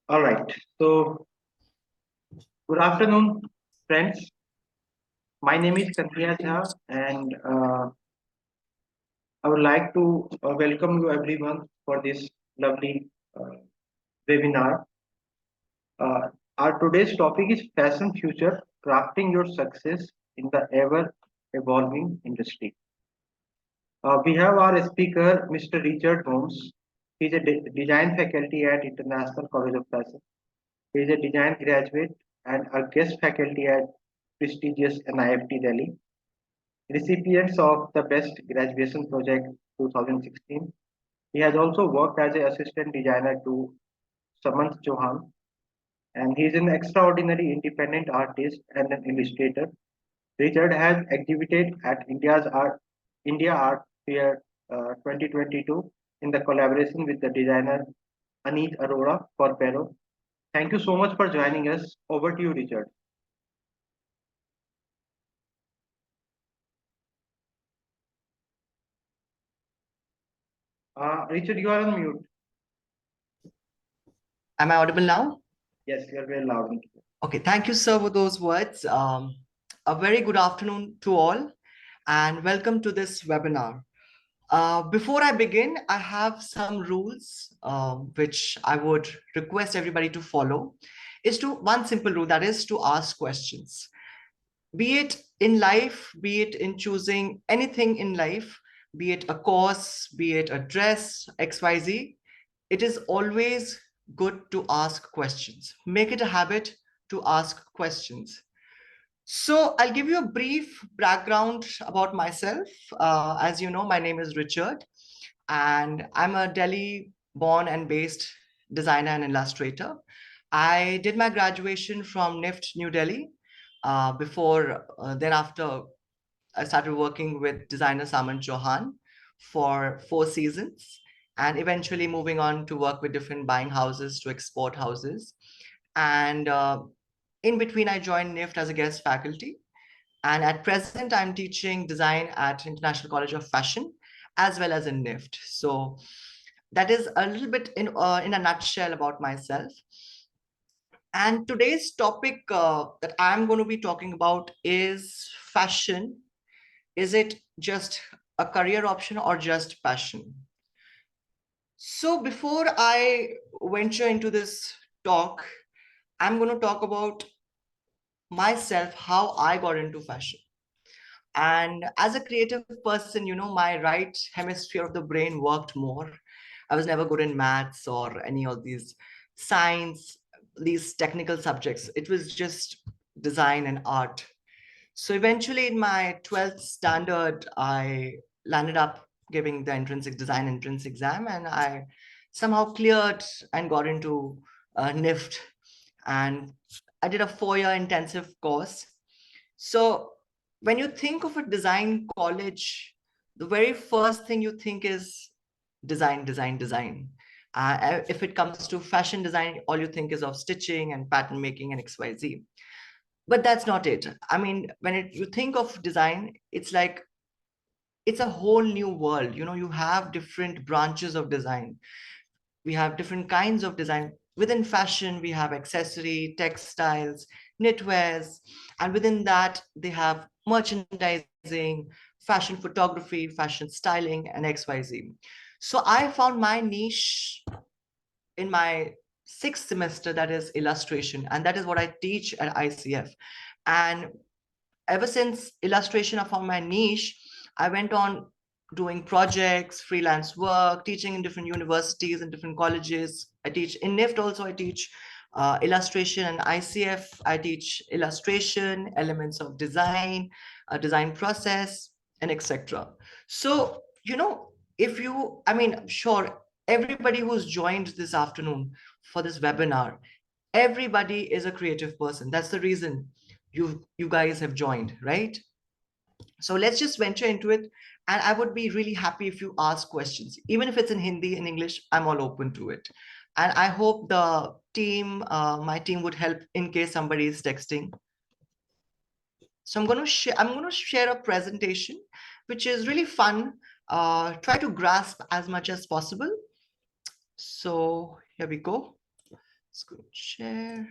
All right. So, good afternoon, friends. My name is Kantiya Jha, and I would like to welcome you everyone for this lovely webinar. Uh, our today's topic is fashion future, crafting your success in the ever evolving industry. We have our speaker, Mr. Richard Holmes. He's a design faculty at International College of Fashion. He is a design graduate and a guest faculty at prestigious NIFT Delhi. Recipients of the Best Graduation Project 2016. He has also worked as an assistant designer to Samant Chauhan, and he is an extraordinary independent artist and an illustrator. Richard has exhibited at India Art Fair 2022 in the collaboration with the designer Aneet Arora for Pero. Thank you so much for joining us. Over to you, Richard. Richard, you are on mute. Am I audible now? Yes, you are very loud and clear. Okay, thank you, sir, for those words. A very good afternoon to all, and welcome to this webinar. Before I begin, I have some rules which I would request everybody to follow. One simple rule, that is to ask questions. Be it in life, be it in choosing anything in life, be it a course, be it a dress, XYZ, it is always good to ask questions. Make it a habit to ask questions. So I'll give you a brief background about myself. As you know, my name is Richard, and I'm a Delhi born and based designer and illustrator. I did my graduation from NIFT New Delhi. Then after I started working with designer Samant Chauhan for 4 seasons, and eventually moving on to work with different buying houses to export houses. And in between, I joined NIFT as a guest faculty. And at present, I'm teaching design at International College of Fashion, as well as in NIFT. So that is a little bit in a nutshell about myself. And today's topic that I'm going to be talking about is fashion. Is it just a career option or just passion? So before I venture into this talk, I'm going to talk about myself, how I got into fashion. And as a creative person, my right hemisphere of the brain worked more. I was never good in maths or any of these science, these technical subjects. It was just design and art. So eventually in my 12th standard, I landed up giving the design entrance exam, and I somehow cleared and got into NIFT. And I did a 4-year intensive course. So when you think of a design college, the very first thing you think is design, design, design. If it comes to fashion design, all you think is of stitching and pattern making and XYZ. But that's not it. I mean, you think of design, it's like it's a whole new world. You have different branches of design. We have different kinds of design. Within fashion, we have accessory, textiles, knitwears, and within that, they have merchandising, fashion photography, fashion styling, and XYZ. So I found my niche in my 6th semester, that is illustration, and that is what I teach at ICF. And ever since illustration I found my niche, I went on doing projects, freelance work, teaching in different universities and different colleges. I teach in NIFT also. I teach illustration, and ICF I teach illustration, elements of design, design process, and etc. So if you, I mean, sure, everybody who's joined this afternoon for this webinar, everybody is a creative person. That's the reason you guys have joined, right? So let's just venture into it. And I would be really happy if you ask questions, even if it's in Hindi and English. I'm all open to it. And I hope the team, my team, would help in case somebody is texting. So I'm going to share a presentation, which is really fun. Try to grasp as much as possible. So here we go. Screen share.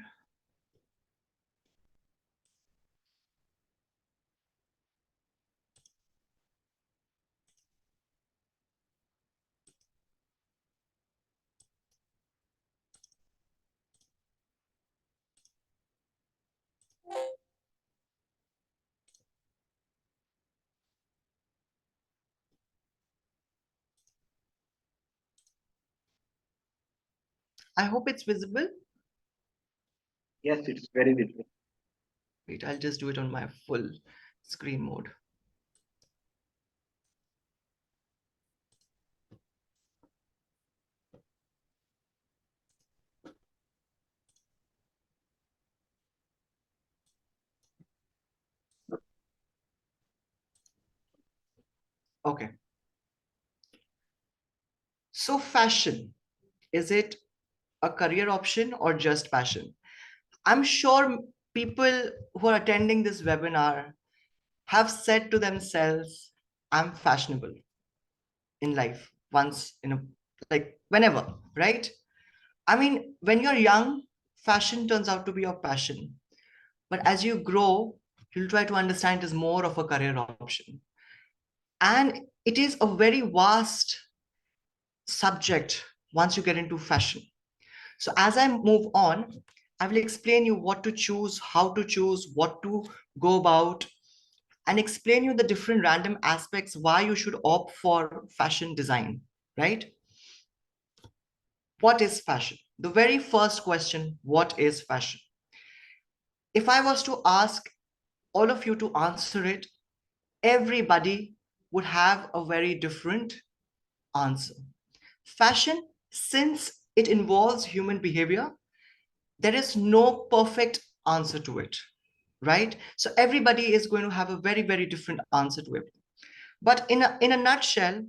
I hope it's visible. Yes, it's very visible. Wait, I'll just do it on my full screen mode. Okay. So fashion, is it a career option or just passion? I'm sure people who are attending this webinar have said to themselves, I'm fashionable in life once in a, like whenever, right? I mean, when you're young, fashion turns out to be your passion. But as you grow, you'll try to understand it is more of a career option. And it is a very vast subject once you get into fashion. So as I move on, I will explain you what to choose, how to choose, what to go about, and explain you the different random aspects why you should opt for fashion design, right? What is fashion? The very first question, what is fashion? If I was to ask all of you to answer it, everybody would have a very different answer. Fashion, since it involves human behavior, there is no perfect answer to it, right? So everybody is going to have a very, very different answer to it. But in a nutshell,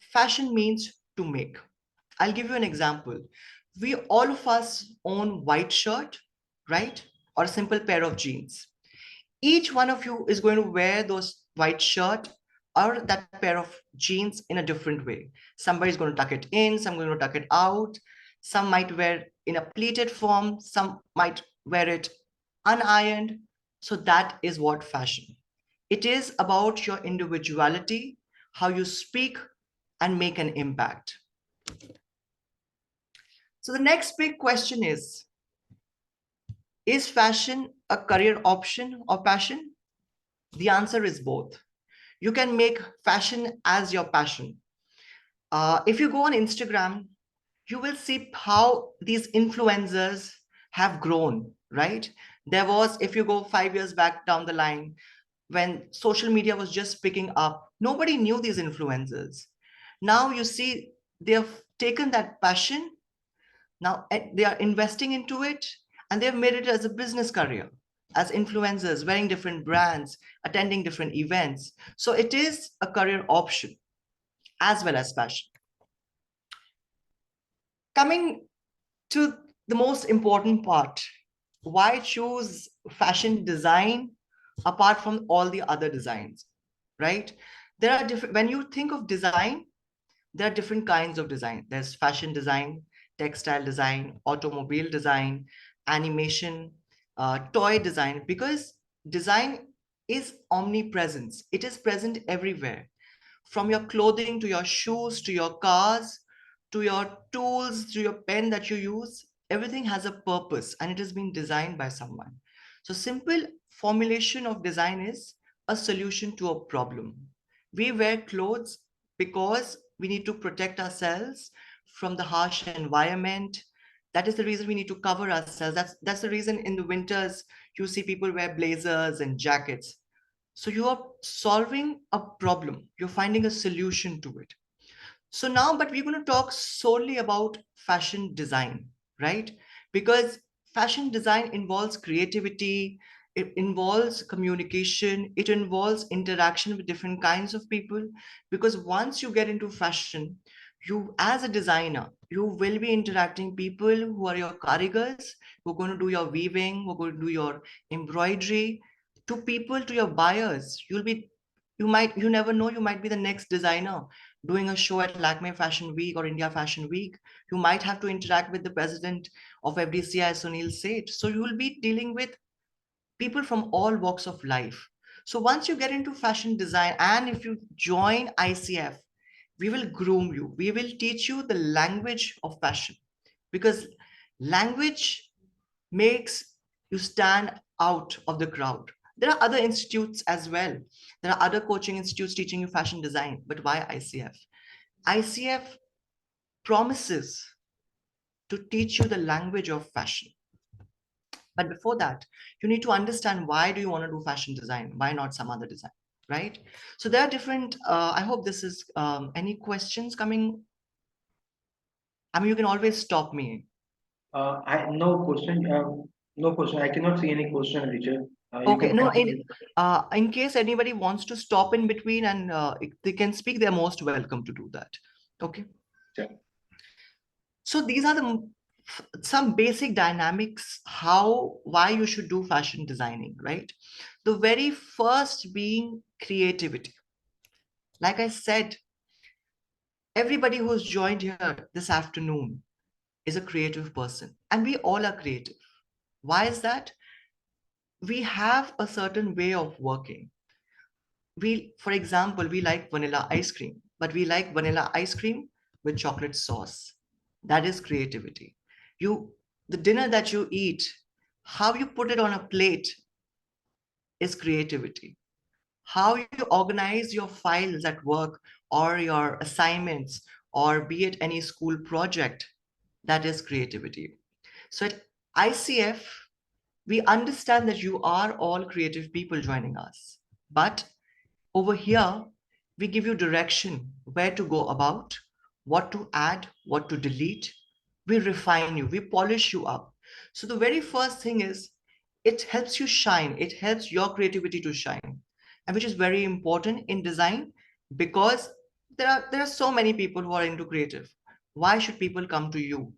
fashion means to make. I'll give you an example. We all of us own white shirt, right? Or a simple pair of jeans. Each one of you is going to wear those white shirt or that pair of jeans in a different way. Somebody's going to tuck it in, some going to tuck it out. Some might wear in a pleated form, some might wear it unironed. So that is what fashion. It is about your individuality, how you speak and make an impact. So the next big question is fashion a career option or passion? The answer is both. You can make fashion as your passion. If you go on Instagram, you will see how these influencers have grown, right? There was, if you go 5 years back down the line, when social media was just picking up, nobody knew these influencers. Now you see they have taken that passion, now they are investing into it, and they've made it as a business career, as influencers, wearing different brands, attending different events. So it is a career option as well as passion. Coming to the most important part, why choose fashion design apart from all the other designs, right? There are different, when you think of design, there are different kinds of design. There's fashion design, textile design, automobile design, animation, toy design, because design is omnipresence. It is present everywhere, from your clothing to your shoes to your cars to your tools to your pen that you use. Everything has a purpose and it has been designed by someone. So simple formulation of design is a solution to a problem. We wear clothes because we need to protect ourselves from the harsh environment. That is the reason we need to cover ourselves. That's the reason in the winters you see people wear blazers and jackets. So you are solving a problem, you're finding a solution to it. So now, but we're going to talk solely about fashion design, right? Because fashion design involves creativity, it involves communication, it involves interaction with different kinds of people. Because once you get into fashion, you, as a designer, you will be interacting people who are your karigars, who are going to do your weaving, who are going to do your embroidery, to people, to your buyers. You never know, you might be the next designer doing a show at Lakme Fashion Week or India Fashion Week. You might have to interact with the president of FDCI Sunil said. So you will be dealing with people from all walks of life. So once you get into fashion design, and if you join ICF, we will groom you. We will teach you the language of fashion, because language makes you stand out of the crowd. There are other institutes as well. There are other coaching institutes teaching you fashion design, but why ICF? ICF promises to teach you the language of fashion. But before that, you need to understand, why do you want to do fashion design? Why not some other design, right? So there are different, I hope this is, any questions coming? I mean, you can always stop me. I no question. No question. I cannot see any question, Richard. You Okay, can no, continue. in case anybody wants to stop in between and they can speak, they're most welcome to do that. Okay. Sure. So these are some basic dynamics, why you should do fashion designing, right? The very first being creativity. Like I said, everybody who's joined here this afternoon is a creative person, and we all are creative. Why is that? We have a certain way of working. For example, we like vanilla ice cream, but we like vanilla ice cream with chocolate sauce. That is creativity. You, the dinner that you eat, how you put it on a plate is creativity. How you organize your files at work or your assignments, or be it any school project, that is creativity. So at ICF, we understand that you are all creative people joining us. But over here, we give you direction where to go about, what to add, what to delete. We refine you, we polish you up. So the very first thing is, it helps you shine, it helps your creativity to shine, and which is very important in design, because there are so many people who are into creative. Why should people come to you?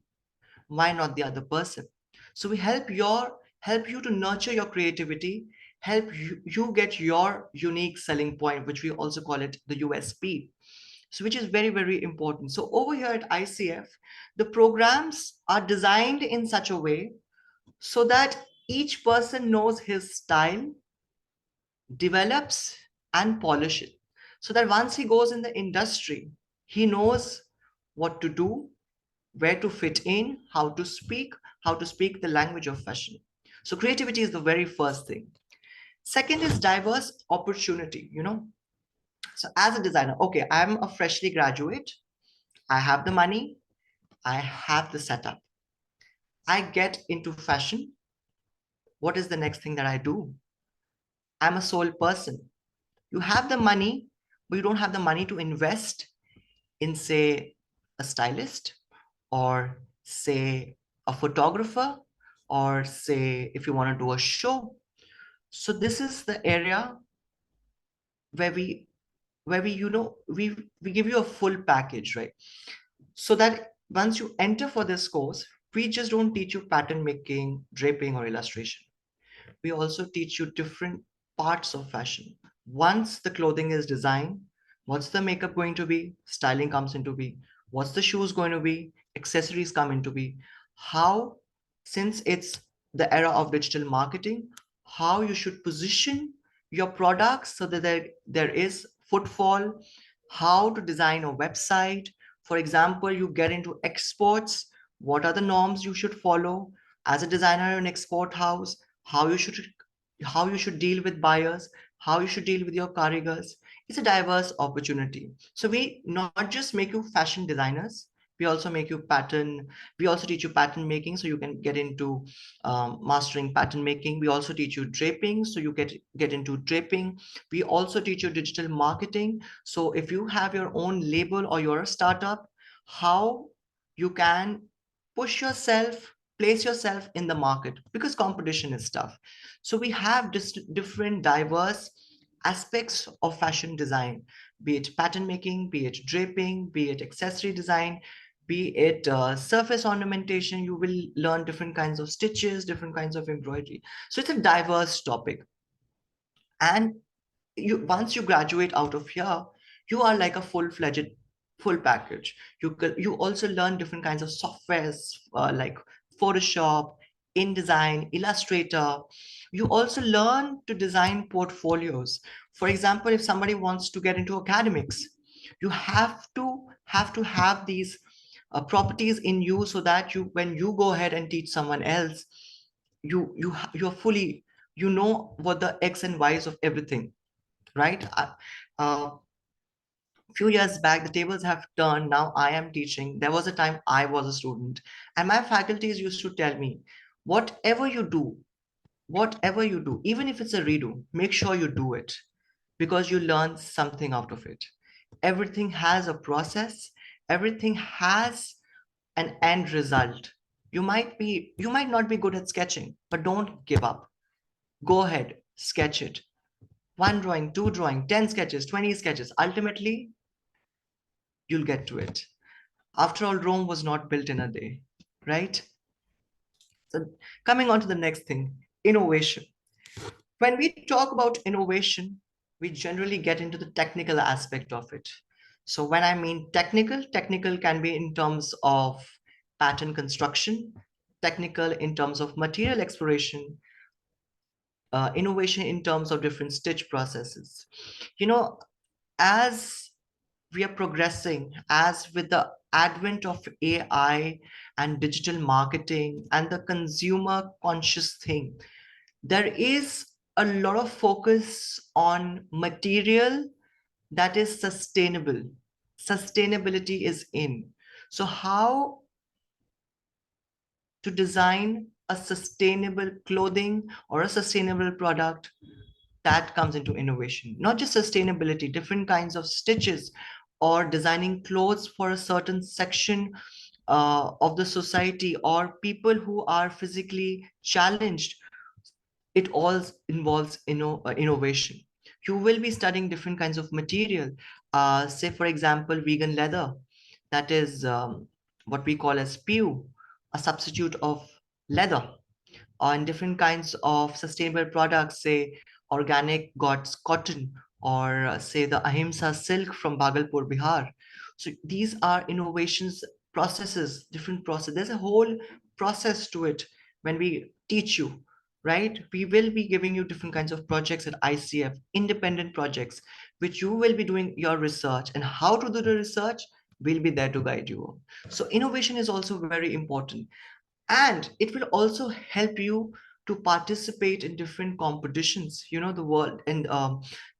Why not the other person? So we help you to nurture your creativity, help you get your unique selling point, which we also call it the USP. So which is very, very important. So over here at ICF, the programs are designed in such a way so that each person knows his style, develops and polish it, so that once he goes in the industry, he knows what to do, where to fit in, how to speak the language of fashion. So creativity is the very first thing. Second is diverse opportunity, So as a designer, okay, I'm a freshly graduate. I have the money. I have the setup. I get into fashion. What is the next thing that I do? I'm a sole person. You have the money, but you don't have the money to invest in, say, a stylist, or say a photographer, or say if you want to do a show. So this is the area where we give you a full package, right? So that once you enter for this course, we just don't teach you pattern making, draping, or illustration. We also teach you different parts of fashion. Once the clothing is designed, what's the makeup going to be? Styling comes into be. What's the shoes going to be? Accessories come into be. How, since it's the era of digital marketing, how you should position your products so that there is footfall, how to design a website. For example, you get into exports, what are the norms you should follow as a designer in an export house, how you should deal with buyers, how you should deal with your karigars. It's a diverse opportunity. So we not just make you fashion designers, we also make you pattern. We also teach you pattern making, so you can get into mastering pattern making. We also teach you draping, so you get into draping. We also teach you digital marketing. So if you have your own label or you're a startup, how you can push yourself, place yourself in the market, because competition is tough. So we have different diverse aspects of fashion design, be it pattern making, be it draping, be it accessory design, be it surface ornamentation. You will learn different kinds of stitches, different kinds of embroidery. So it's a diverse topic. And once you graduate out of here, you are like a full package. You also learn different kinds of softwares, like Photoshop, InDesign, Illustrator. You also learn to design portfolios. For example, if somebody wants to get into academics, you have these properties in you, so that you, when you go ahead and teach someone else, you're fully, you know what the X and Y's of everything, right? Few years back, the tables have turned. Now I am teaching. There was a time I was a student, and my faculties used to tell me, whatever you do, whatever you do, even if it's a redo, make sure you do it, because you learn something out of it. Everything has a process, everything has an end result. You might not be good at sketching, but don't give up. Go ahead, sketch it. One drawing, two drawing, 10 sketches, 20 sketches. Ultimately, you'll get to it. After all, Rome was not built in a day, right? So, coming on to the next thing, innovation. When we talk about innovation, we generally get into the technical aspect of it. So, when I mean technical, technical can be in terms of pattern construction, technical in terms of material exploration, innovation in terms of different stitch processes. You know, as we are progressing, as with the advent of AI and digital marketing and the consumer conscious thing, there is a lot of focus on material that is sustainable. Sustainability is in. So, how to design a sustainable clothing or a sustainable product, that comes into innovation. Not just sustainability, different kinds of stitches, or designing clothes for a certain section of the society, or people who are physically challenged. It all involves innovation. You will be studying different kinds of material. Say, for example, vegan leather, that is what we call as PU, a substitute of leather, on different kinds of sustainable products, say organic God's cotton, or say the Ahimsa silk from Bhagalpur, Bihar. So these are innovations, processes, different process. There's a whole process to it when we teach you, right? We will be giving you different kinds of projects at ICF, independent projects, which you will be doing your research, and how to do the research, we'll be there to guide you. So innovation is also very important, and it will also help you to participate in different competitions, the world. And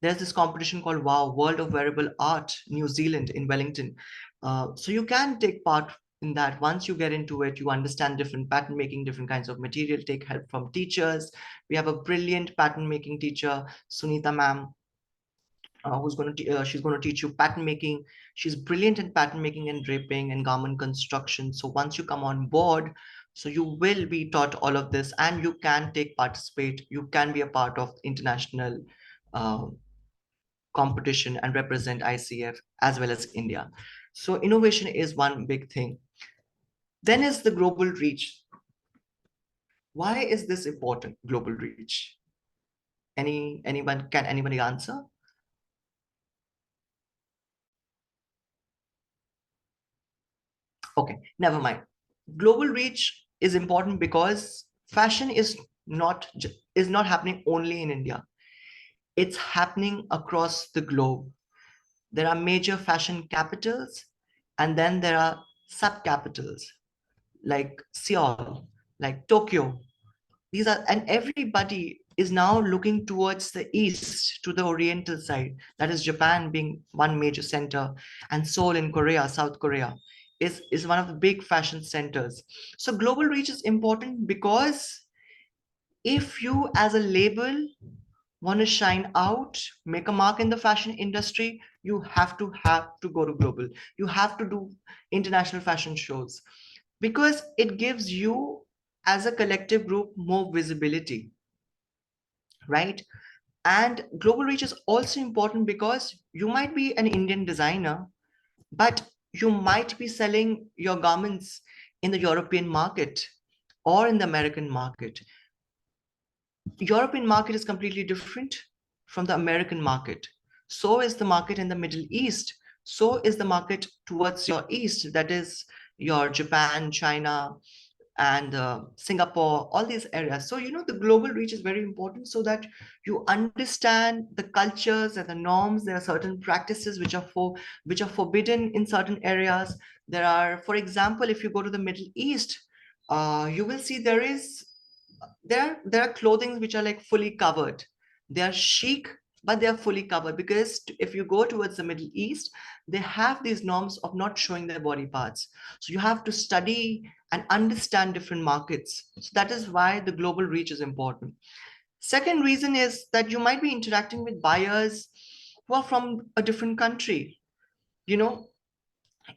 there's this competition called World of Wearable Art, New Zealand, in Wellington. So you can take part in that. Once you get into it, you understand different pattern making, different kinds of material, take help from teachers. We have a brilliant pattern making teacher, Sunita ma'am, she's going to teach you pattern making. She's brilliant in pattern making and draping and garment construction. So once you come on board, so you will be taught all of this, and you can participate, you can be a part of international uh, competition and represent ICF as well as India. So innovation is one big thing. Then is the global reach. Why is this important, global reach? Can anybody answer? Okay, never mind. Global reach is important because fashion is not happening only in India. It's happening across the globe. There are major fashion capitals, and then there are sub capitals like Seoul, like Tokyo. These are, and everybody is now looking towards the east, to the oriental side, that is Japan being one major center, and Seoul in Korea, South Korea, is one of the big fashion centers. So global reach is important because if you as a label want to shine out, make a mark in the fashion industry, you have to go to global. You have to do international fashion shows, because it gives you as a collective group more visibility, right? And global reach is also important because you might be an Indian designer, but you might be selling your garments in the European market or in the American market. European market is completely different from the American market. So is the market in the Middle East. So is the market towards your east, that is your Japan, China. and Singapore, all these areas. So, the global reach is very important so that you understand the cultures and the norms. There are certain practices which are forbidden in certain areas. There are, for example, if you go to the Middle East, you will see there are clothing which are like fully covered. They are chic, but they are fully covered because if you go towards the Middle East, they have these norms of not showing their body parts. So you have to study and understand different markets. So that is why the global reach is important. Second reason is that you might be interacting with buyers who are from a different country. You know,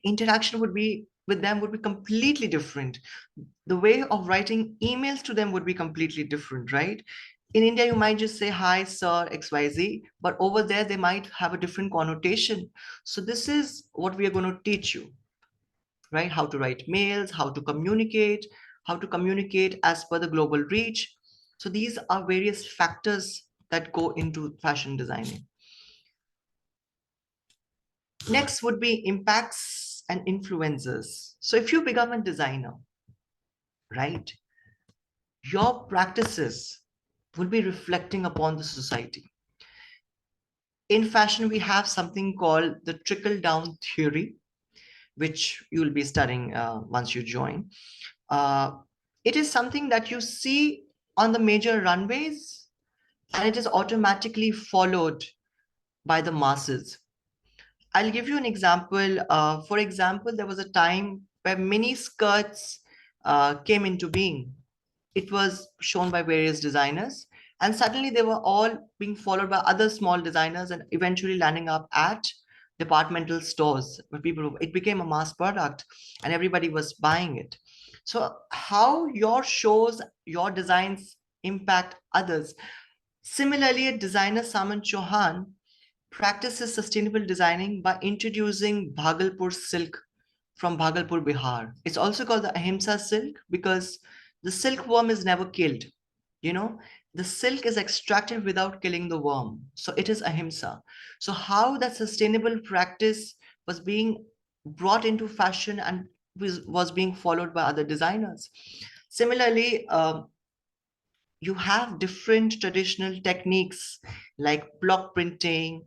interaction would be with them would be completely different. The way of writing emails to them would be completely different, right? In India, you might just say, hi, sir, XYZ, but over there, they might have a different connotation. So, this is what we are going to teach you, right? How to write mails, how to communicate as per the global reach. So, these are various factors that go into fashion designing. Next would be impacts and influences. So, if you become a designer, right, your practices will be reflecting upon the society. In fashion, we have something called the trickle down theory, which you will be studying once you join. Uh, it is something that you see on the major runways, and it is automatically followed by the masses. I'll give you an example. For example, there was a time where mini skirts came into being. It was shown by various designers, and suddenly they were all being followed by other small designers and eventually landing up at departmental stores where people it became a mass product and everybody was buying it. So how your shows, your designs impact others. Similarly, a designer Saman Chauhan practices sustainable designing by introducing Bhagalpur silk from Bhagalpur, Bihar. It's also called the Ahimsa silk because the silkworm is never killed. You know, the silk is extracted without killing the worm. So it is Ahimsa. So, how that sustainable practice was being brought into fashion and was being followed by other designers. Similarly, you have different traditional techniques like block printing,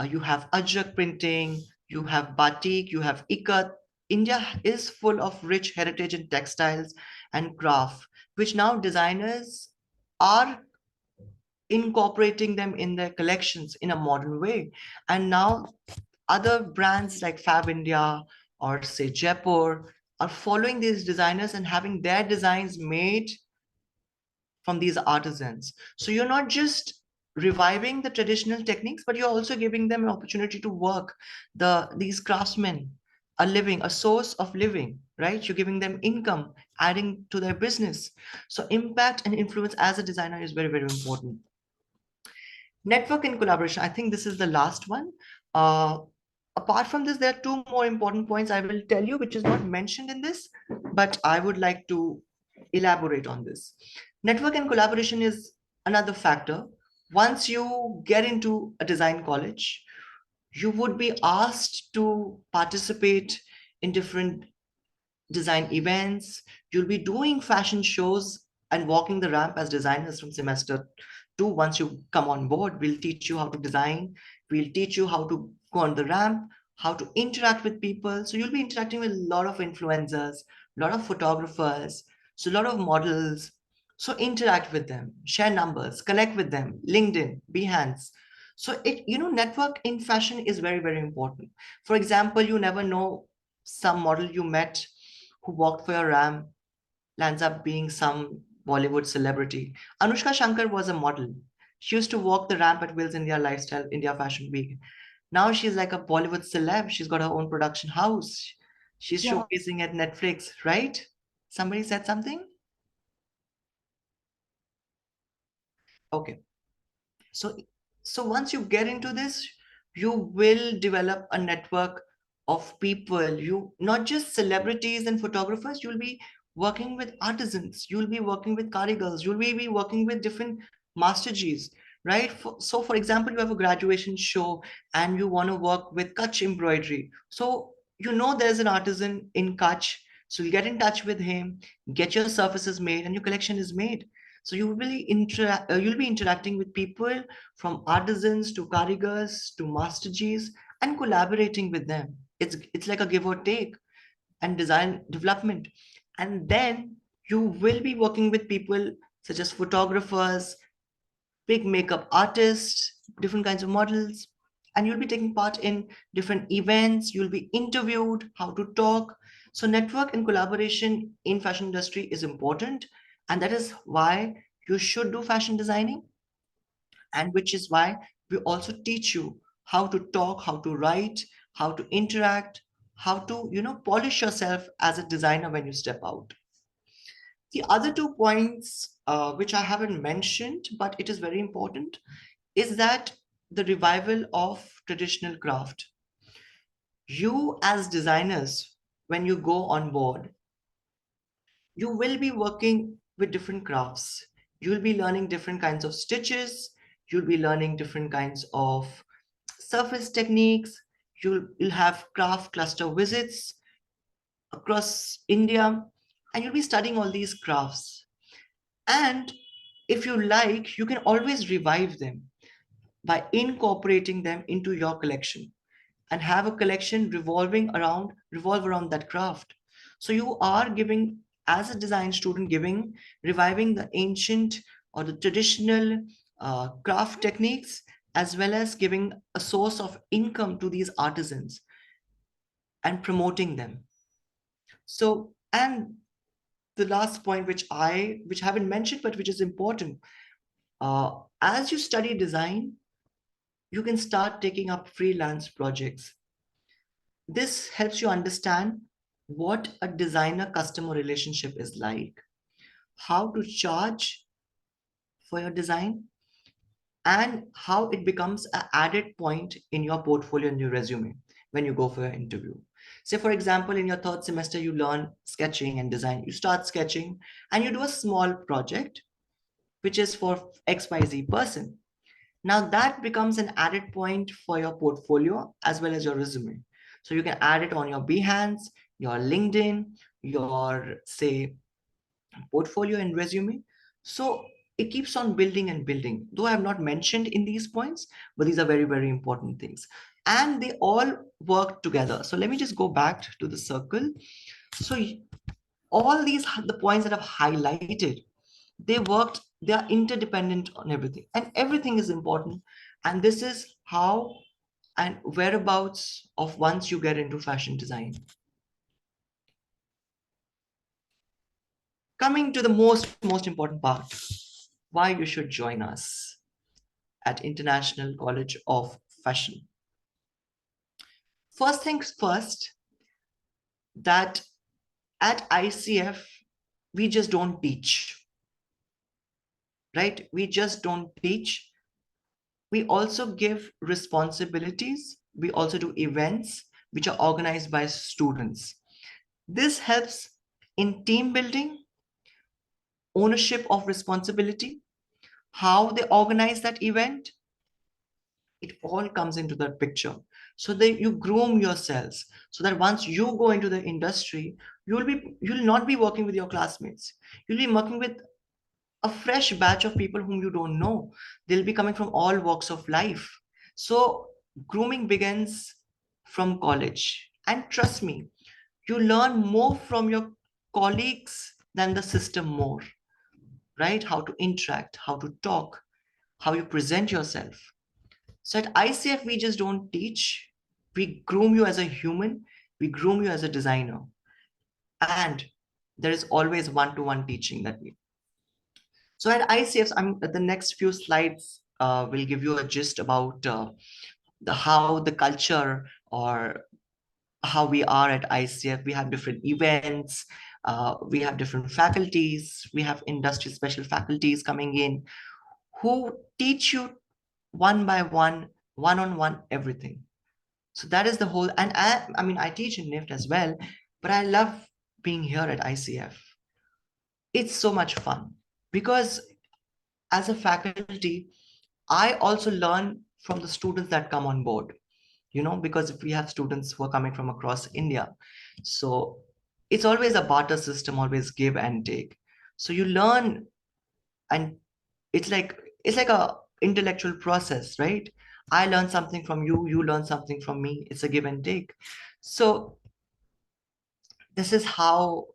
you have ajrak printing, you have batik, you have ikat. India is full of rich heritage in textiles and craft, which now designers are incorporating them in their collections in a modern way. And now other brands like Fab India or say Jaipur are following these designers and having their designs made from these artisans. So you're not just reviving the traditional techniques, but you're also giving them an opportunity to work. These craftsmen a living, a source of living, right? You're giving them income, adding to their business. So impact and influence as a designer is very, very important. Network and collaboration. I think this is the last one. Uh, Apart from this, there are two more important points I will tell you, which is not mentioned in this, but I would like to elaborate on this. Network and collaboration is another factor. Once you get into a design college, you would be asked to participate in different design events. You'll be doing fashion shows and walking the ramp as designers from semester two. Once you come on board, we'll teach you how to design. We'll teach you how to go on the ramp, how to interact with people. So you'll be interacting with a lot of influencers, a lot of photographers, so a lot of models. So interact with them, share numbers, connect with them, LinkedIn, Behance. So network in fashion is very, very important. For example, you never know, some model you met who walked for your ramp lands up being some Bollywood celebrity. Anushka Shankar was a model. She used to walk the ramp at Wills India Lifestyle, India Fashion Week. Now she's like a Bollywood celeb. She's got her own production house. She's Yeah. showcasing at Netflix, right? Somebody said something? Okay. So, so once you get into this, you will develop a network of people. You not just celebrities and photographers, you'll be working with artisans, you'll be working with karigals, you'll be working with different master Gs, right? So for example, you have a graduation show and you want to work with Kutch embroidery. So there's an artisan in Kutch. So you get in touch with him, get your surfaces made, and your collection is made. So you'll be interacting with people from artisans to karigars to master Gs and collaborating with them. It's like a give or take and design development. And then you will be working with people such as photographers, big makeup artists, different kinds of models, and you'll be taking part in different events. You'll be interviewed, how to talk. So network and collaboration in fashion industry is important, and that is why you should do fashion designing, and which is why we also teach you how to talk, how to write, how to interact, how to polish yourself as a designer when you step out. The other 2 points, which I haven't mentioned, but it is very important, is that the revival of traditional craft. You, as designers, when you go on board, you will be working with different crafts. You'll be learning different kinds of stitches. You'll be learning different kinds of surface techniques. You'll have craft cluster visits across India, and you'll be studying all these crafts. And if you like, you can always revive them by incorporating them into your collection and have a collection revolve around that craft. So you are giving, as a design student, reviving the ancient or the traditional craft techniques, as well as giving a source of income to these artisans and promoting them. So, and the last point, which I haven't mentioned but which is important, as you study design, you can start taking up freelance projects. This helps you understand what a designer customer relationship is like, how to charge for your design, and how it becomes an added point in your portfolio and your resume when you go for your interview. Say, for example, in your third semester, you learn sketching and design. You start sketching and you do a small project, which is for XYZ person. Now that becomes an added point for your portfolio as well as your resume. So you can add it on your Behance, your LinkedIn, your, say, portfolio and resume. So it keeps on building and building. Though I have not mentioned in these points, but these are very, very important things. And they all work together. So let me just go back to the circle. So all these, the points that I've highlighted, they are interdependent on everything. And everything is important. And this is how and whereabouts of once you get into fashion design. Coming to the most important part, why you should join us at International College of Fashion. First things first, that at ICF, we just don't teach, right? We just don't teach. We also give responsibilities. We also do events which are organized by students. This helps in team building, ownership of responsibility, how they organize that event. It all comes into that picture. So that you groom yourselves so that once you go into the industry, you'll not be working with your classmates. You'll be working with a fresh batch of people whom you don't know. They'll be coming from all walks of life. So grooming begins from college. And trust me, you learn more from your colleagues than the system more, right? How to interact, how to talk, how you present yourself. So at ICF, we just don't teach. We groom you as a human. We groom you as a designer. And there is always one-to-one teaching that we. So at ICF, the next few slides will give you a gist about how the culture or how we are at ICF. We have different events. We have different faculties. We have industry special faculties coming in who teach you one by one, one-on-one, everything. So that is the whole, and I mean, I teach in NIFT as well, but I love being here at ICF. It's so much fun because as a faculty, I also learn from the students that come on board, because if we have students who are coming from across India, so it's always a barter system, always give and take. So you learn, and it's like it's like a intellectual process, right? I learn something from you, you learn something from me. It's a give and take. So this is how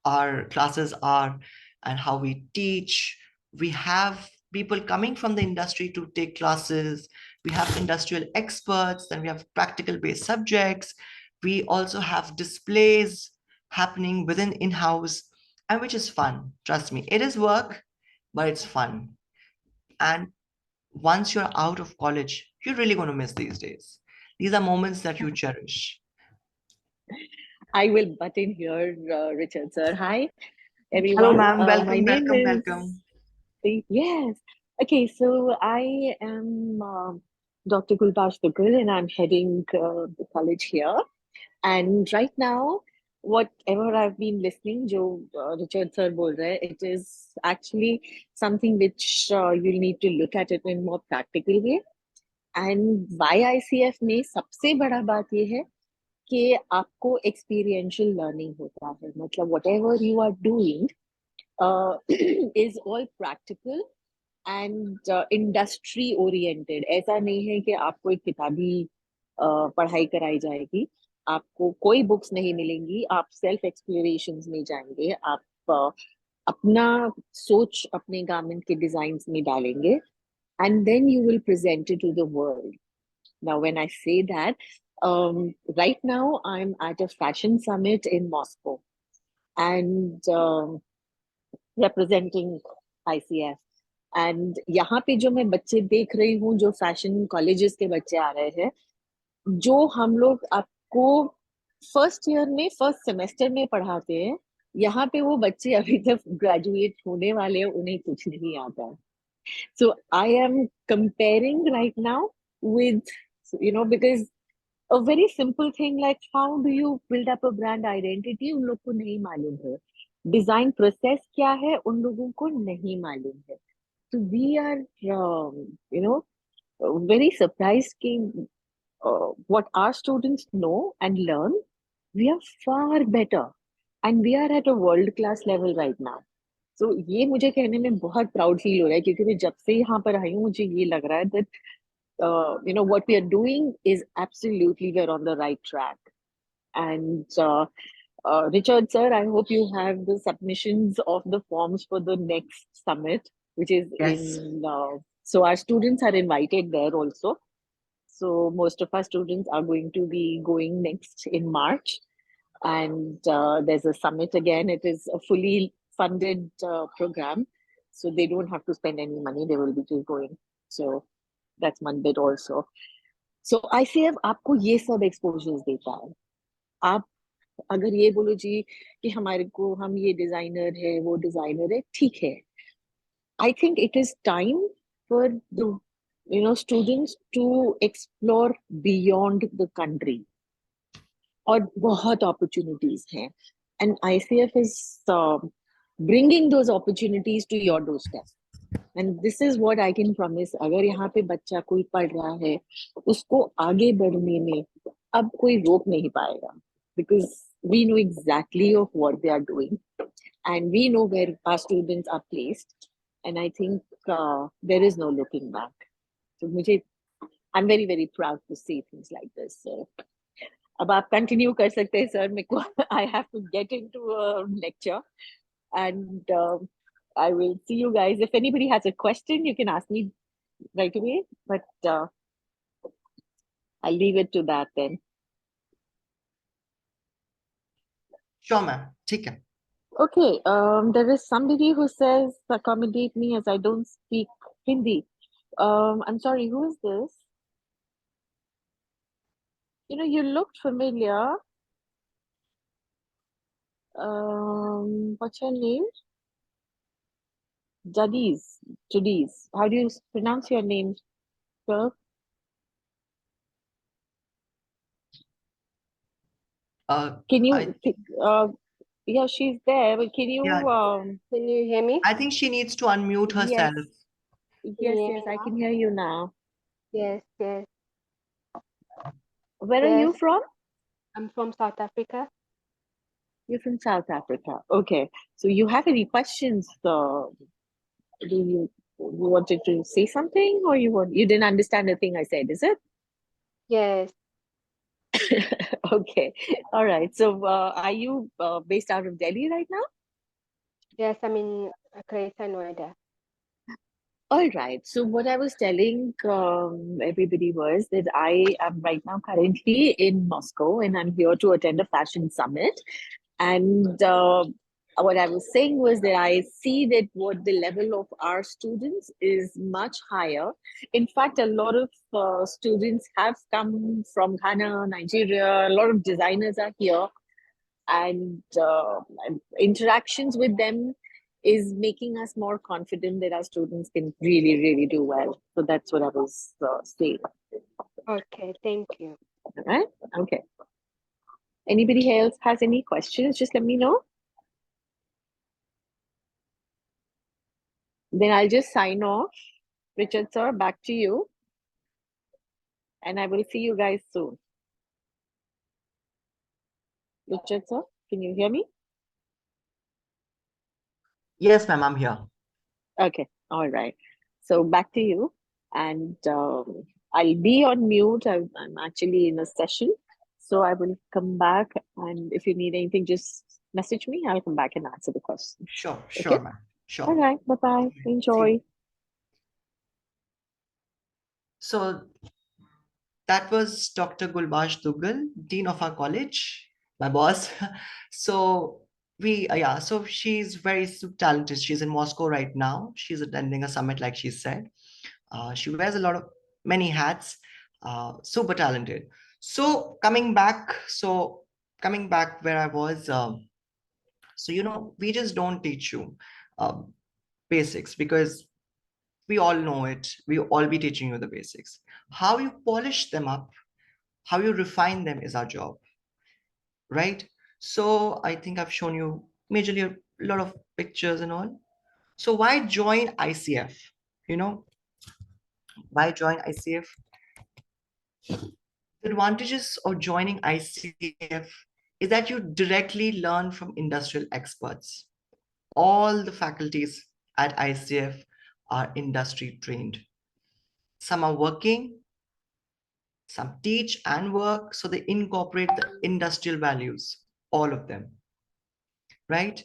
our classes are and how we teach. We have people coming from the industry to take classes. We have industrial experts, then we have practical based subjects. We also have displays happening within in-house, and which is fun. Trust me, it is work, but it's fun. And once you're out of college, you're really going to miss these days. These are moments that you cherish. I will butt in here, Richard sir. Hi, Hello, everyone. ma'am. My Welcome, name welcome, is, welcome. yes. Okay, so I am Dr. Gulbash Dugul, and I'm heading the college here. And right now, whatever I've been listening, जो Richard sir बोल रहे हैं, it is actually something which you'll need to look at it in more practical way. And YICF में सबसे बड़ा बात ये है कि आपको एक्सपीरियंशियल लर्निंग होता है, मतलब whatever you are doing is all practical and industry oriented. ऐसा नहीं है कि आपको एक किताबी पढ़ाई कराई जाएगी, आपको कोई बुक्स नहीं मिलेंगी, आप सेल्फ एक्सप्लोरेशंस में जाएंगे, आप अपना सोच अपने गारमेंट के डिजाइन्स में डालेंगे, and then you will present it to the world. Now, when I say that, right now I'm at a fashion summit in Moscow and representing ICF. And यहाँ पे जो मैं बच्चे देख रही हूँ, जो फैशन कॉलेजेस के बच्चे आ रहे हैं, जो हम लोग आपको फर्स्ट ईयर में फर्स्ट सेमेस्टर में पढ़ाते हैं, यहाँ पे वो बच्चे अभी तक ग्रेजुएट होने वाले हैं, उन्हें कुछ नहीं आता है. So I am comparing right now with, because a very simple thing like how do you build up a brand identity, उन लोग को नहीं मालूम है. Design process क्या है, उन लोगों को नहीं मालूम है. So we are, very surprised कि what our students know and learn, we are far better, and we are at a world class level right now. So ये मुझे कहने में बहुत प्राउड फील हो रहा है, क्योंकि मैं जब से यहाँ पर आई हूँ मुझे ये लग रहा है that what we are doing is absolutely we're on the right track. And Richard sir, I hope you have the submissions of the forms for the next summit, which is Yes. so our students are invited there also. So most of our students are going to be going next in March, and there's a summit again. It is a fully funded program, so they don't have to spend any money, they will be just going. So that's one bit also. So ICF आपको ये सब exposures देता है. आप अगर ये बोलो जी कि हमारे को हम ये डिजाइनर है वो डिजाइनर है, ठीक है. I think it is time for the students to explore beyond the country. और बहुत opportunities हैं, and ICF is bringing those opportunities to your doorstep. And this is what I can promise. अगर यहाँ पे बच्चा कोई पढ़ रहा है, उसको आगे बढ़ने में अब कोई रोक नहीं पाएगा, because we know exactly of what they are doing, and we know where our students are placed, and I think there is no looking back. So I'm very very proud to see things like this. So अब आप continue कर सकते हैं sir, मेरे को I have to get into a lecture, and I will see you guys. If anybody has a question, you can ask me right away, but I'll leave it to that then. Sure, ma'am. ठीक है. Okay, there is somebody who says accommodate me as I don't speak Hindi. I'm sorry, who is this? You looked familiar. What's your name? Jadiz. How do you pronounce your name, sir? Can you? Yeah, she's there, but can you? Yeah. Can you hear me? I think she needs to unmute herself. Yes, I can hear you now. Yes. Where are you Yes. from? I'm from South Africa. You're from South Africa. Okay. So you have any questions? Do you wanted to say something, or you didn't understand the thing I said? Is it? Yes, Okay. All right. So are you based out of Delhi right now? yes, I'm in Greater Noida. All right. So what I was telling everybody was that I am right now currently in Moscow, and I'm here to attend a fashion summit. And what I was saying was that I see that what the level of our students is much higher. In fact, a lot of students have come from Ghana, Nigeria. A lot of designers are here, and interactions with them is making us more confident that our students can really, really do well. So that's what I was saying. Okay, thank you. All right. Okay. Anybody else has any questions? Just let me know. Then I'll just sign off. Richard sir, back to you. And I will see you guys soon. Richard sir, can you hear me? Yes, ma'am, I'm here. Okay. All right. So back to you. And I'll be on mute. I'm actually in a session. So I will come back. And if you need anything, just message me. I'll come back and answer the question. Sure, Okay. ma'am. Sure. All right. Bye-bye. See Enjoy. you. So that was Dr. Gulbash Dugal, Dean of our college, my boss. So so she's very super talented. She's in Moscow right now. She's attending a summit, like she said. She wears many hats, super talented. So coming back where I was, so we just don't teach you basics because we all know it. We all be teaching you the basics. How you polish them up, how you refine them is our job, right? So I think I've shown you majorly a lot of pictures and all. So why join ICF? You know, why join ICF? The advantages of joining ICF is that you directly learn from industrial experts. All the faculties at ICF are industry trained. Some are working, some teach and work, so they incorporate the industrial values, all of them, right?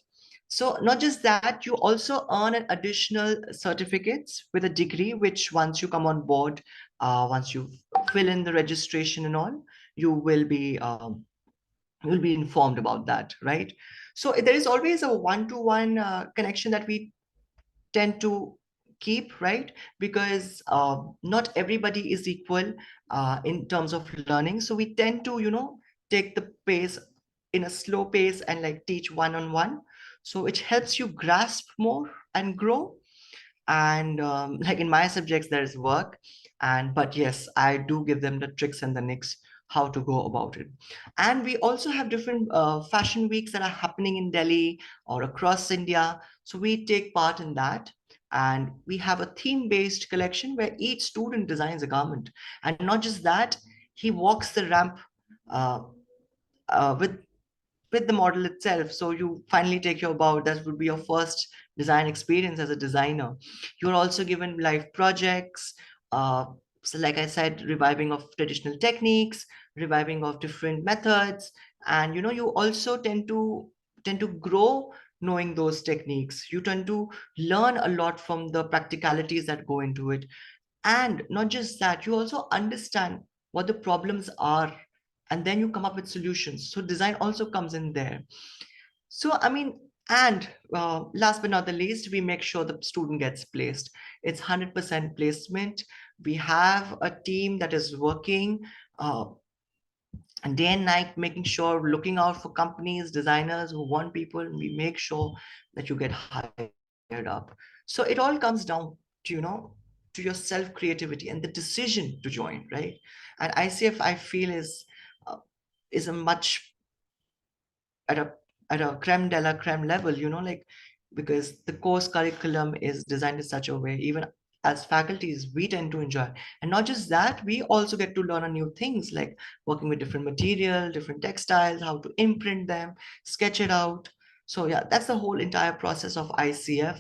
So not just that, you also earn an additional certificates with a degree, which once you come on board, once you fill in the registration and all, you will be informed about that, right? So there is always a one-to-one connection that we tend to keep, right? Because not everybody is equal in terms of learning. So we tend to, take the pace in a slow pace and like teach one-on-one. So it helps you grasp more and grow. And like in my subjects, there's work. But yes, I do give them the tricks and the nicks how to go about it. And we also have different fashion weeks that are happening in Delhi or across India. So we take part in that. And we have a theme-based collection where each student designs a garment. And not just that, he walks the ramp uh, with the model itself. So you finally take your bow. That would be your first design experience as a designer. You're also given live projects. Uh, so like I said, reviving of traditional techniques, reviving of different methods. And you also tend to grow knowing those techniques. You tend to learn a lot from the practicalities that go into it. And not just that, you also understand what the problems are, and then you come up with solutions. So design also comes in there. So I mean, and last but not the least, we make sure the student gets placed. It's 100% placement. We have a team that is working day and night, making sure, looking out for companies, designers who want people, and we make sure that you get hired up. So it all comes down to, to your self creativity and the decision to join, right? And ICF, I feel, is a much at a creme de la creme level, like, because the course curriculum is designed in such a way. Even as faculties, we tend to enjoy. And not just that, we also get to learn new things like working with different material, different textiles, how to imprint them, sketch it out. So yeah, that's the whole entire process of ICF,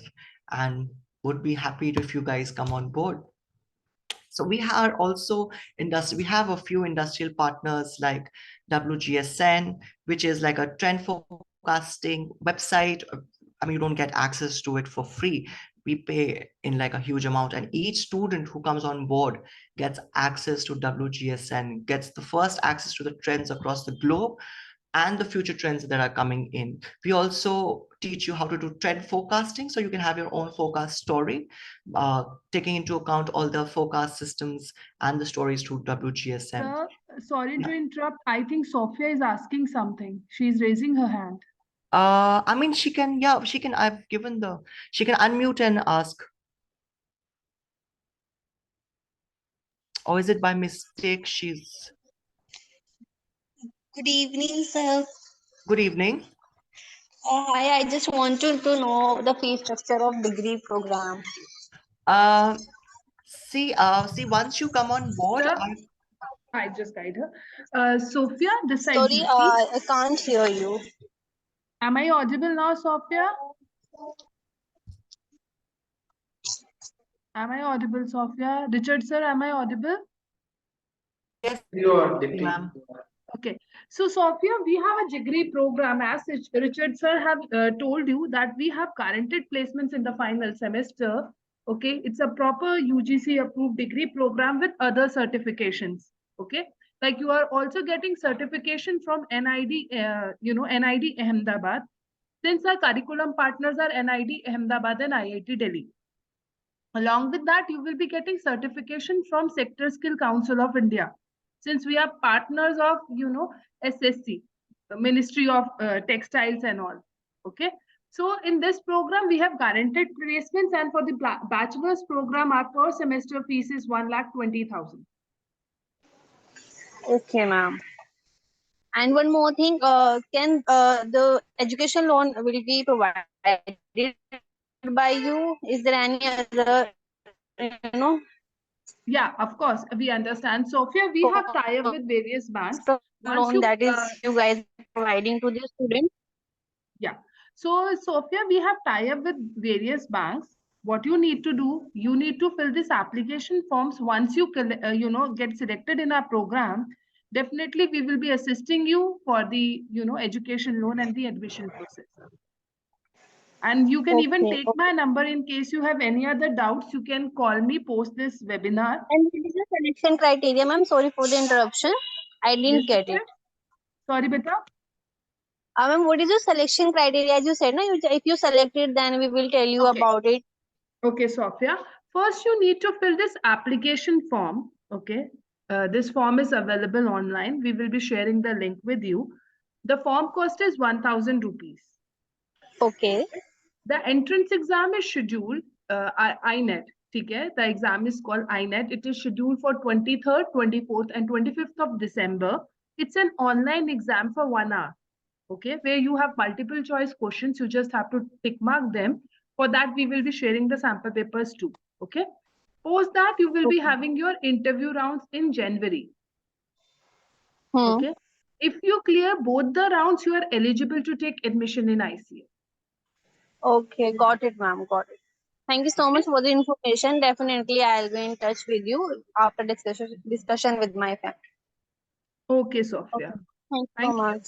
and would be happy if you guys come on board. So we are also we have a few industrial partners like WGSN, which is like a trend forecasting website. I mean, you don't get access to it for free. We pay in like a huge amount, and each student who comes on board gets access to WGSN, gets the first access to the trends across the globe and the future trends that are coming in. We also teach you how to do trend forecasting, so you can have your own forecast story, taking into account all the forecast systems and the stories through WGSN. Sir, sorry to interrupt. I think Sophia is asking something. She's raising her hand. I mean, she can, yeah, she can, she can unmute and ask. Or is it by mistake she's... Good evening, sir. Good evening. I just wanted to know the fee structure of degree program. See, once you come on board, Sir, I just guide her. Sophia, this side Sorry, beauty. I can't hear you. Am I audible now, Sophia? Am I audible, Sophia? Richard, sir, am I audible? yes, You are Dipti. ma'am. Okay. So, Sophia, we have a degree program. As Richard, sir, have told you that we have guaranteed placements in the final semester. Okay. It's a proper UGC approved degree program with other certifications. Okay. Like you are also getting certification from NID, NID Ahmedabad. Since our curriculum partners are NID Ahmedabad and IIT Delhi. Along with that, you will be getting certification from Sector Skill Council of India. Since we are partners of, SSC, the Ministry of Textiles and all. Okay. So in this program, we have guaranteed placements, and for the bachelor's program, our per semester fees is 1,20,000. Okay, ma'am. And one more thing, can the education loan will be provided by you? Is there any other, Yeah, of course, we understand. Sophia, we have tie-up with various banks. loan that is you guys providing to the student? Yeah. So, Sophia, we have tie-up with various banks. What you need to do, you need to fill this application forms. Once you get selected in our program, definitely we will be assisting you for the education loan and the admission process. And you can even take my number in case you have any other doubts. You can call me post this webinar. And what is the selection criteria, ma'am? Sorry for the interruption. I didn't get it. Sorry, beta. Ma'am, what is the selection criteria? As you said, no, if you select it, then we will tell you about it. Okay, Sophia. First, you need to fill this application form. Okay. This form is available online. We will be sharing the link with you. The form cost is 1,000 rupees. Okay. The entrance exam is scheduled INET. Okay? The exam is called INET. It is scheduled for 23rd, 24th, and 25th of December. It's an online exam for 1 hour. Okay, where you have multiple choice questions. You just have to tick mark them. For that, we will be sharing the sample papers too. Okay. Post that, you will be having your interview rounds in January. Okay. If you clear both the rounds, you are eligible to take admission in ICA. Okay, got it, ma'am. Got it. Thank you so much for the information. Definitely, I'll be in touch with you after discussion with my family. Okay, Sophia. Okay. Thank you so much.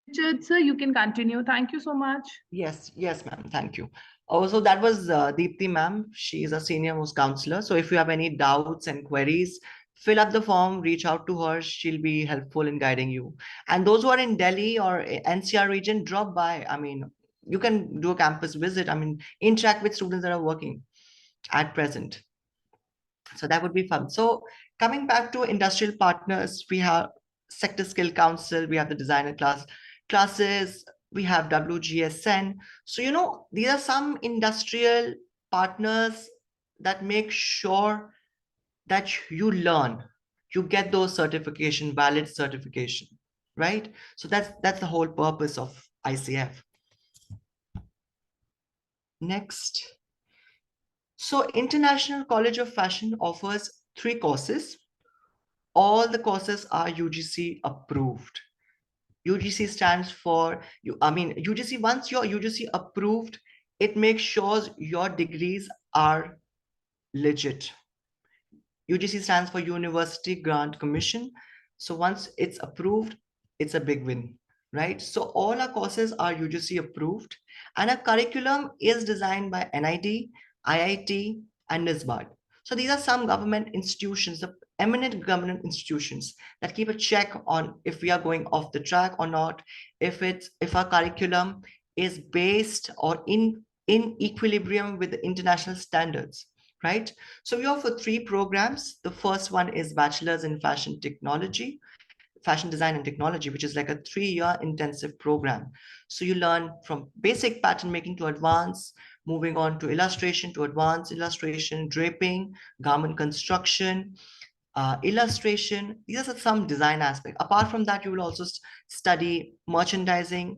Richard, sir, you can continue. Thank you so much. Yes, ma'am. Thank you. Also, that was Deepti, ma'am. She is a senior most counselor. So if you have any doubts and queries, fill up the form, reach out to her. She'll be helpful in guiding you. And those who are in Delhi or NCR region, drop by. I mean, you can do a campus visit. I mean, interact with students that are working at present. So that would be fun. So coming back to industrial partners, we have Sector Skill Council, we have the designer classes, we have WGSN. So, these are some industrial partners that make sure that you learn, you get those certification, valid certification, right? So that's the whole purpose of ICF. Next. So International College of Fashion offers 3 courses. All the courses are UGC approved. UGC stands for UGC, once you're UGC approved, it makes sure your degrees are legit. UGC stands for University Grant Commission. So once it's approved, it's a big win, right? So all our courses are UGC approved, and our curriculum is designed by NIT, IIT, and NISBAD. So these are some government institutions, the eminent government institutions that keep a check on if we are going off the track or not, if our curriculum is based or in equilibrium with the international standards, right? So we offer 3 programs. The first one is Bachelor's in Fashion Technology, Fashion Design and Technology, which is like a 3-year intensive program. So you learn from basic pattern making to advanced, moving on to illustration to advanced illustration, draping, garment construction, illustration. These are some design aspects. Apart from that, you will also study merchandising,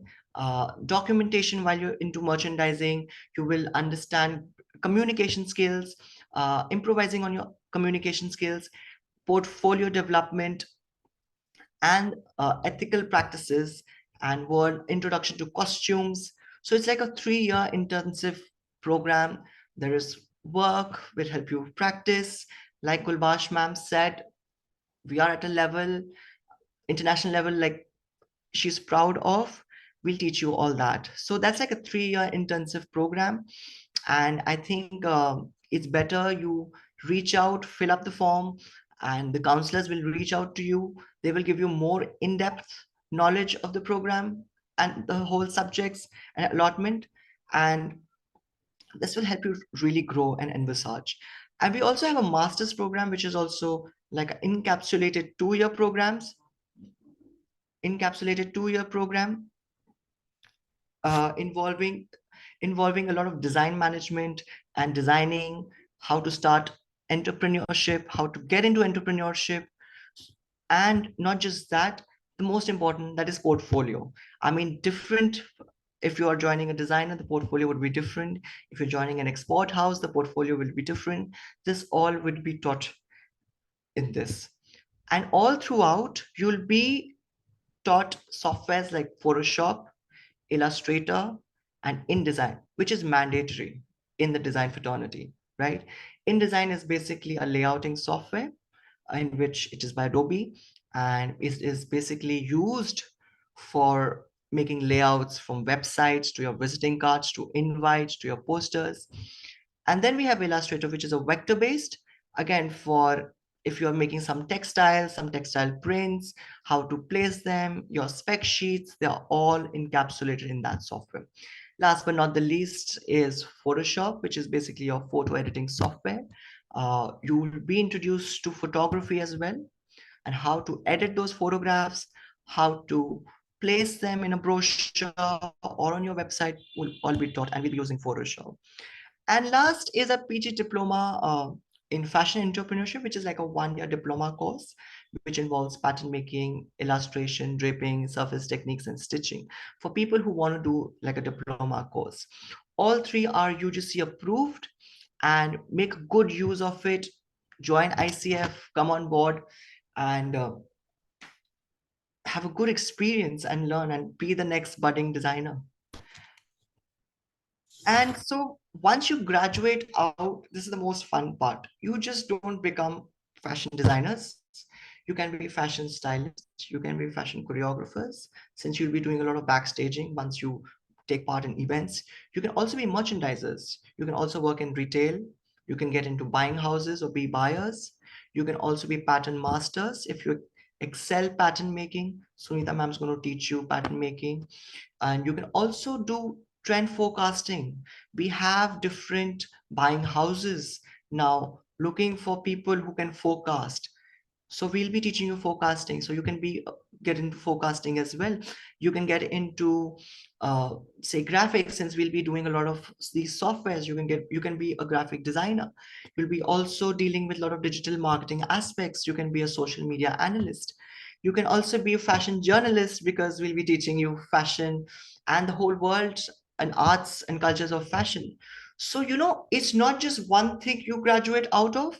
documentation. While you're into merchandising, you will understand communication skills, improvising on your communication skills, portfolio development, and ethical practices, and word introduction to costumes. So it's like a 3-year intensive program. There is work will help you practice. Like Gulbash ma'am said, we are at a level, international level, like she's proud of. We'll teach you all that. So that's like a 3-year intensive program. And I think it's better you reach out, fill up the form, and the counselors will reach out to you. They will give you more in-depth knowledge of the program and the whole subjects and allotment. And this will help you really grow and envisage. And we also have a master's program, which is also like an encapsulated 2-year programs, encapsulated 2-year program, involving a lot of design management and designing, how to start entrepreneurship, how to get into entrepreneurship, and not just that, the most important, that is portfolio. I mean, different. If you are joining a designer, the portfolio would be different. If you're joining an export house, the portfolio will be different. This all would be taught in this. And all throughout, you'll be taught softwares like Photoshop, Illustrator, and InDesign, which is mandatory in the design fraternity, right? InDesign is basically a layouting software in which it is by Adobe, and it is basically used for making layouts from websites to your visiting cards, to invites, to your posters. And then we have Illustrator, which is a vector-based, again, for if you're making some textile prints, how to place them, your spec sheets, they are all encapsulated in that software. Last but not the least is Photoshop, which is basically your photo editing software. You will be introduced to photography as well, and how to edit those photographs, how to place them in a brochure or on your website will all be taught, and we'll be using Photoshop. And last is a PG diploma in fashion entrepreneurship, which is like a 1-year diploma course, which involves pattern making, illustration, draping, surface techniques, and stitching for people who want to do like a diploma course. All 3 are UGC approved, and make good use of it. Join ICF, come on board, and have a good experience and learn and be the next budding designer. And so once you graduate out, this is the most fun part. You just don't become fashion designers. You can be fashion stylists. You can be fashion choreographers, since you'll be doing a lot of backstaging once you take part in events. You can also be merchandisers. You can also work in retail. You can get into buying houses or be buyers. You can also be pattern masters if you excel pattern making. Sunita ma'am is going to teach you pattern making. And you can also do trend forecasting. We have different buying houses now looking for people who can forecast. So we'll be teaching you forecasting. So you can get into forecasting as well. You can get into say graphics, since we'll be doing a lot of these softwares. You can be a graphic designer. You'll be also dealing with a lot of digital marketing aspects. You can be a social media analyst. You can also be a fashion journalist, because we'll be teaching you fashion and the whole world and arts and cultures of fashion. So, it's not just one thing you graduate out of,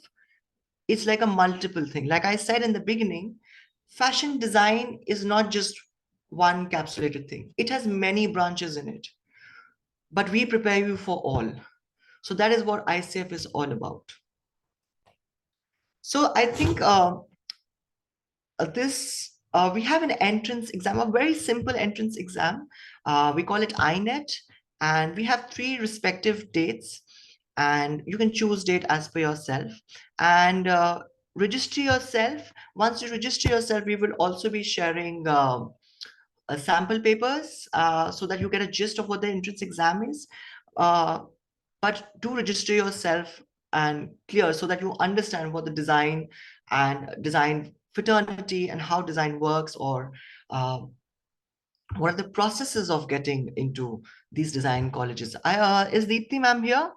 it's like a multiple thing. Like I said in the beginning, fashion design is not just one capsulated thing, it has many branches in it. But we prepare you for all. So that is what ICF is all about. So I think we have an entrance exam, a very simple entrance exam. We call it INET, and we have 3 respective dates, and you can choose date as per yourself. And register yourself. Once you register yourself, we will also be sharing sample papers so that you get a gist of what the entrance exam is. But do register yourself and clear so that you understand what the design and design fraternity and how design works, or what are the processes of getting into these design colleges. Is Deepthi ma'am here?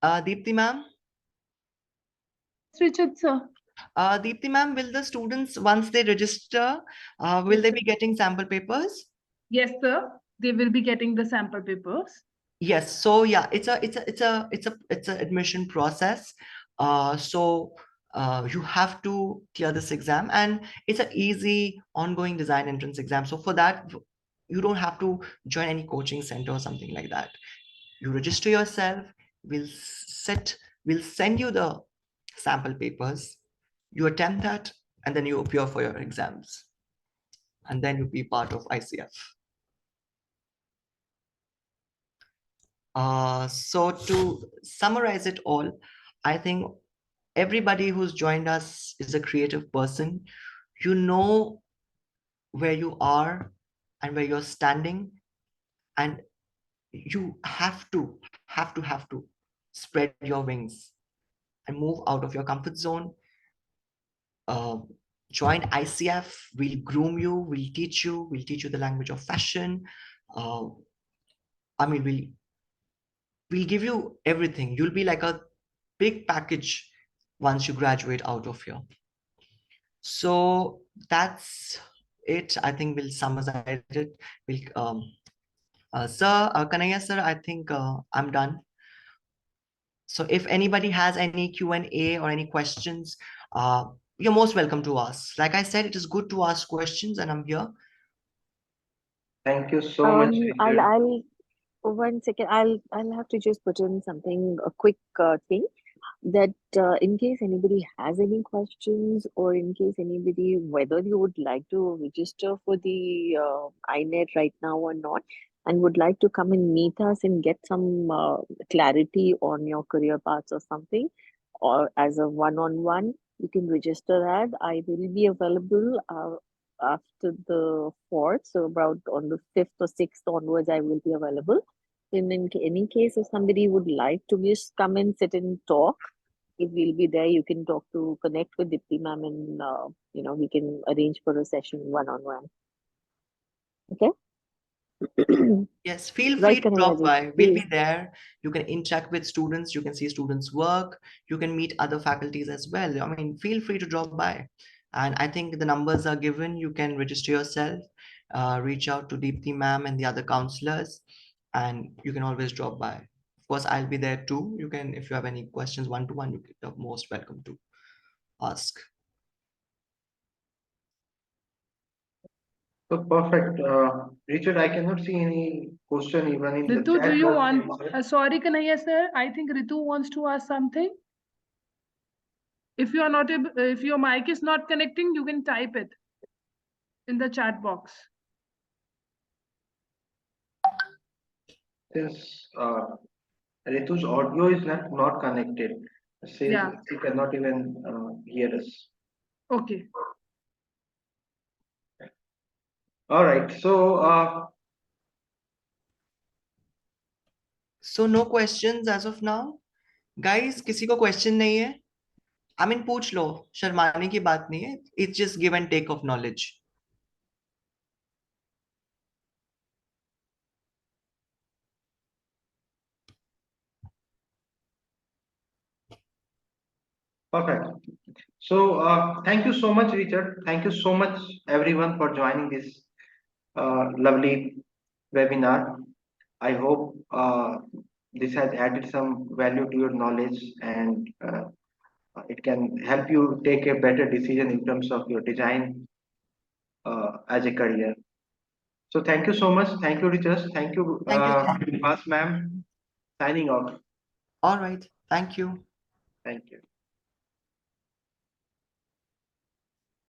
Deepthi ma'am? Richard sir. Deepthi ma'am, will the students, once they register, will Yes, they sir. be getting sample papers? Yes, sir. They will be getting the sample papers. Yes. So yeah, it's a admission process. So you have to clear this exam, and it's an easy ongoing design entrance exam. So for that, you don't have to join any coaching center or something like that. You register yourself. We'll send you the sample papers. You attempt that, and then you appear for your exams, and then you'll be part of ICF. So to summarize it all, I think everybody who's joined us is a creative person. You know where you are and where you're standing, and you have to spread your wings and move out of your comfort zone. Uh, Join ICF. We'll groom you. We'll teach you. We'll teach you the language of fashion. Uh, I mean, we'll give you everything. You'll be like a big package once you graduate out of here. So that's it. I think we'll summarize it. Sir, Kanaya sir, I think I'm done. So if anybody has any Q&A or any questions, you're most welcome to ask. Like I said, it is good to ask questions, and I'm here. Thank you so much, Richard. I'll 1 second. I'll have to just put in something, a quick thing, that in case anybody has any questions, or in case anybody, whether you would like to register for the INET right now or not, and would like to come and meet us and get some clarity on your career paths or something, or as a one-on-one, you can register that. I will be available after the 4th, so about on the 5th or 6th onwards, I will be available. And in any case, if somebody would like to just come and sit and talk, if we'll be there, you can connect with Dipti ma'am, and we can arrange for a session one-on-one. Okay? Yes, feel free Right, to drop Kanayaji? by. We'll be Please. there. You can interact with students. You can see students' work. You can meet other faculties as well. I mean, feel free to drop by. And I think the numbers are given. You can register yourself, reach out to Deepthi ma'am and the other counselors, and you can always drop by. Of course, I'll be there too. You can, if you have any questions one-to-one, you're most welcome to ask. So perfect. Richard, I cannot see any question even in the Ritu, chat do you box. want? Sorry, Kanaya sir. I think Ritu wants to ask something. If you are not able, if your mic is not connecting, you can type it in the chat box. Since Ritu's audio is not connected, says Yeah. she cannot even hear us. Okay. All right. So no questions as of now, guys. किसी को question नहीं है? I mean, पूछ लो, शर्माने की बात नहीं है. It's just give and take of knowledge. Perfect. So thank you so much, Richard. Thank you so much, everyone, for joining this lovely webinar. I hope this has added some value to your knowledge, and it can help you take a better decision in terms of your design as a career. So thank you so much. Thank you, Richard. Thank you, Thank you so much. Vas ma'am. Signing off. All right. Thank you. Thank you.